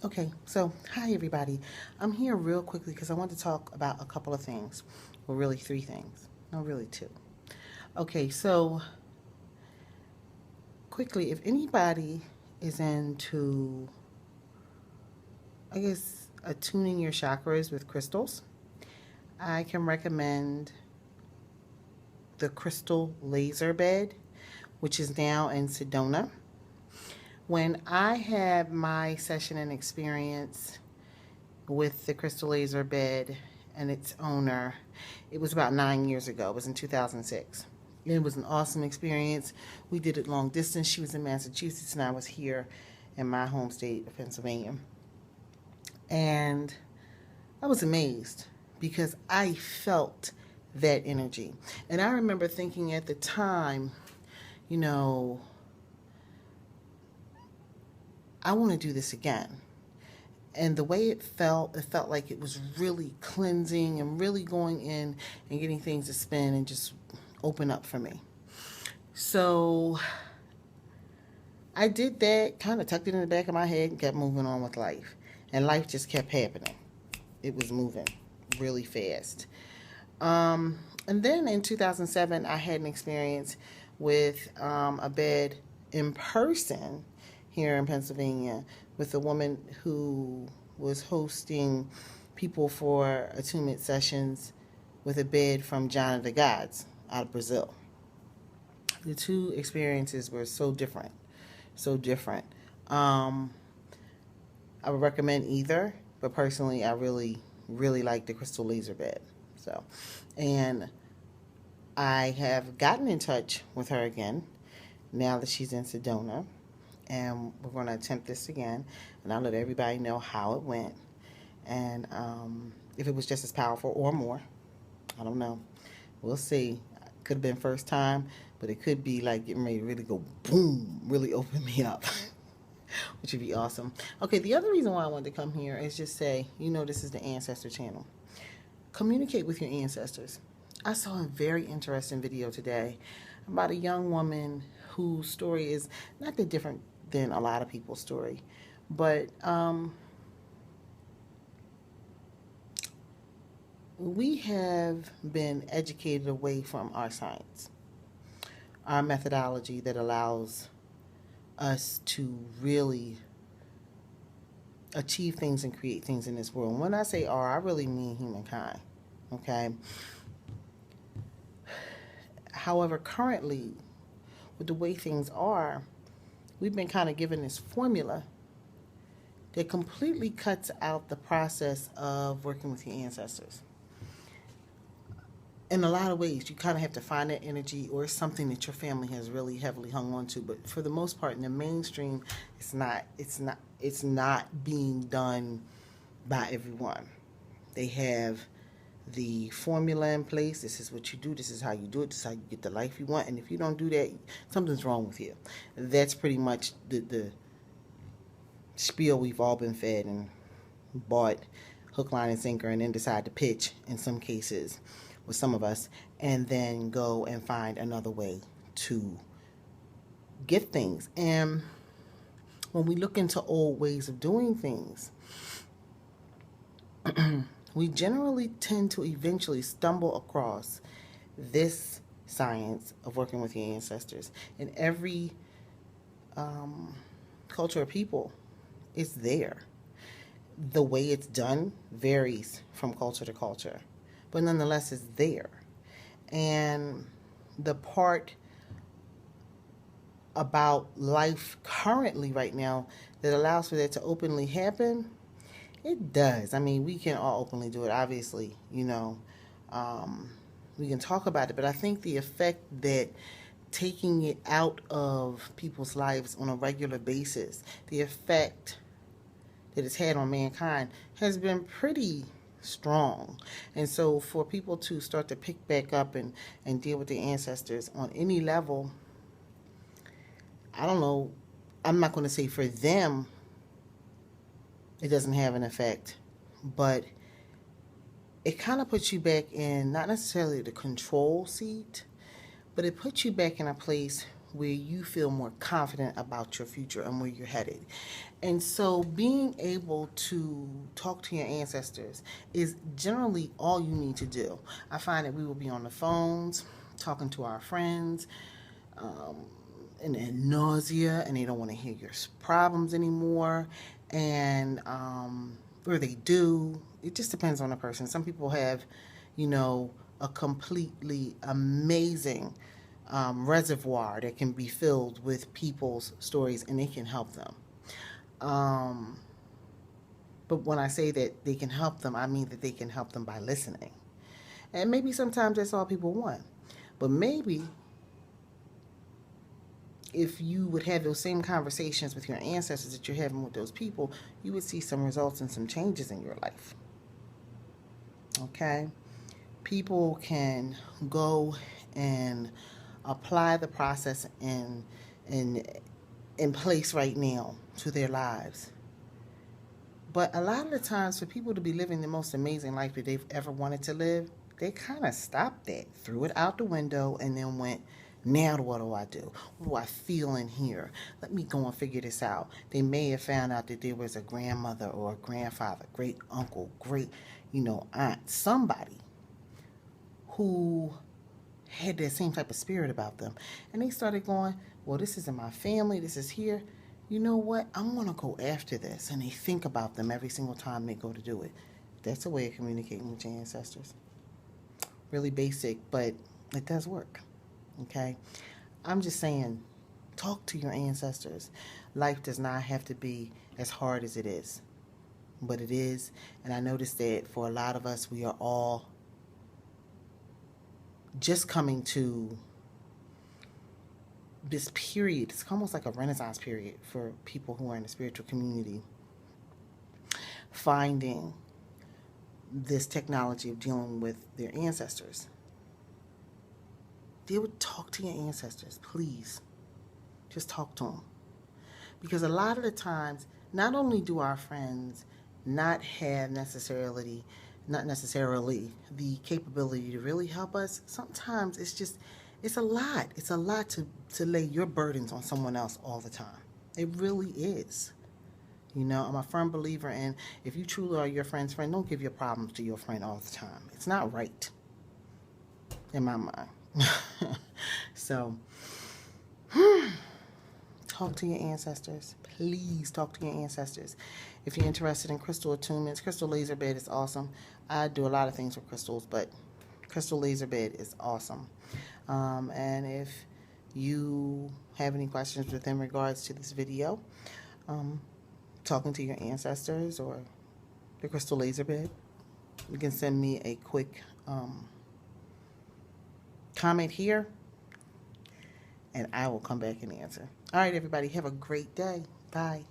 Okay, so hi everybody. I'm here real quickly because I want to talk about a couple of things. Well, really three things. No, really two. Okay, so quickly, if anybody is into, I guess, attuning your chakras with crystals, I can recommend the Crystal Laser Bed, which is now in Sedona. When I had my session and experience with the Crystal Laser Bed and its owner, it was about 9 years ago. It was in 2006. It was an awesome experience. We did it long distance. She was in Massachusetts and I was here in my home state of Pennsylvania. And I was amazed because I felt that energy. And I remember thinking at the time, you know, I want to do this again. And the way it felt like it was really cleansing and really going in and getting things to spin and just open up for me. So I did that, kind of tucked it in the back of my head and kept moving on with life. And life just kept happening. It was moving really fast. And then in 2007, I had an experience with a bed in person here in Pennsylvania with a woman who was hosting people for attunement sessions with a bed from John of the Gods out of Brazil. The two experiences were so different, so different. Um, I would recommend either, but personally, I really, really like the Crystal Laser Bed. So, and I have gotten in touch with her again now that she's in Sedona, and we're going to attempt this again, and I'll let everybody know how it went, and if it was just as powerful or more. I don't know. We'll see. Could have been first time, but it could be like getting ready to really go boom, really open me up. Which would be awesome. Okay, the other reason why I wanted to come here is just say, this is the Ancestor Channel. Communicate with your ancestors. I saw a very interesting video today about a young woman whose story is not that different than a lot of people's story, but we have been educated away from our science, our methodology that allows us to really achieve things and create things in this world. And when I say our, I really mean humankind. Okay. However, currently, with the way things are, we've been kind of given this formula that completely cuts out the process of working with your ancestors. In a lot of ways, you kind of have to find that energy, or it's something that your family has really heavily hung on to. But for the most part, in the mainstream, it's not being done by everyone. They have the formula in place. This is what you do. This is how you do it. This is how you get the life you want. And if you don't do that, something's wrong with you. That's pretty much the spiel we've all been fed and bought hook, line, and sinker, and then decide to pitch in some cases with some of us, and then go and find another way to get things. And when we look into old ways of doing things, we generally tend to eventually stumble across this science of working with your ancestors. In every culture of people, it's there. The way it's done varies from culture to culture, but nonetheless, it's there. And the part about life currently right now that allows for that to openly happen, it does. I mean, we can all openly do it, obviously, we can talk about it, but I think the effect that taking it out of people's lives on a regular basis, the effect that it's had on mankind has been pretty strong. And so for people to start to pick back up and deal with their ancestors on any level, I don't know, I'm not going to say for them it doesn't have an effect, but it kind of puts you back in not necessarily the control seat, but it puts you back in a place where you feel more confident about your future and where you're headed. And so being able to talk to your ancestors is generally all you need to do. I find that we will be on the phones talking to our friends, and nausea, and they don't want to hear your problems anymore, and or they do. It just depends on the person. Some people have, a completely amazing reservoir that can be filled with people's stories, and they can help them. But when I say that they can help them, I mean that they can help them by listening. And maybe sometimes that's all people want. But maybe if you would have those same conversations with your ancestors that you're having with those people, you would see some results and some changes in your life. Okay? People can go and apply the process in place right now to their lives. But a lot of the times, for people to be living the most amazing life that they've ever wanted to live, they kind of stopped that, threw it out the window, and then went, now what do I do? What do I feel in here? Let me go and figure this out. They may have found out that there was a grandmother or a grandfather, great uncle, great, aunt, somebody who had that same type of spirit about them. And they started going, well, this is in my family, this is here. You know what? I'm going to go after this. And they think about them every single time they go to do it. That's a way of communicating with your ancestors. Really basic, but it does work. Okay? I'm just saying, talk to your ancestors. Life does not have to be as hard as it is. But it is. And I noticed that for a lot of us, we are all just coming to this period. It's almost like a Renaissance period for people who are in the spiritual community, finding this technology of dealing with their ancestors. They would talk to your ancestors, please. Just talk to them. Because a lot of the times, not only do our friends not have necessarily the capability to really help us, sometimes it's a lot. It's a lot to lay your burdens on someone else all the time. It really is. I'm a firm believer in, if you truly are your friend's friend, don't give your problems to your friend all the time. It's not right, in my mind. So, talk to your ancestors. Please talk to your ancestors. If you're interested in crystal attunements, crystal laser bed is awesome. I do a lot of things with crystals, but crystal laser bed is awesome. And if you have any questions within regards to this video, talking to your ancestors or the crystal laser bed, you can send me a quick comment here, and I will come back and answer. All right, everybody, have a great day. Bye.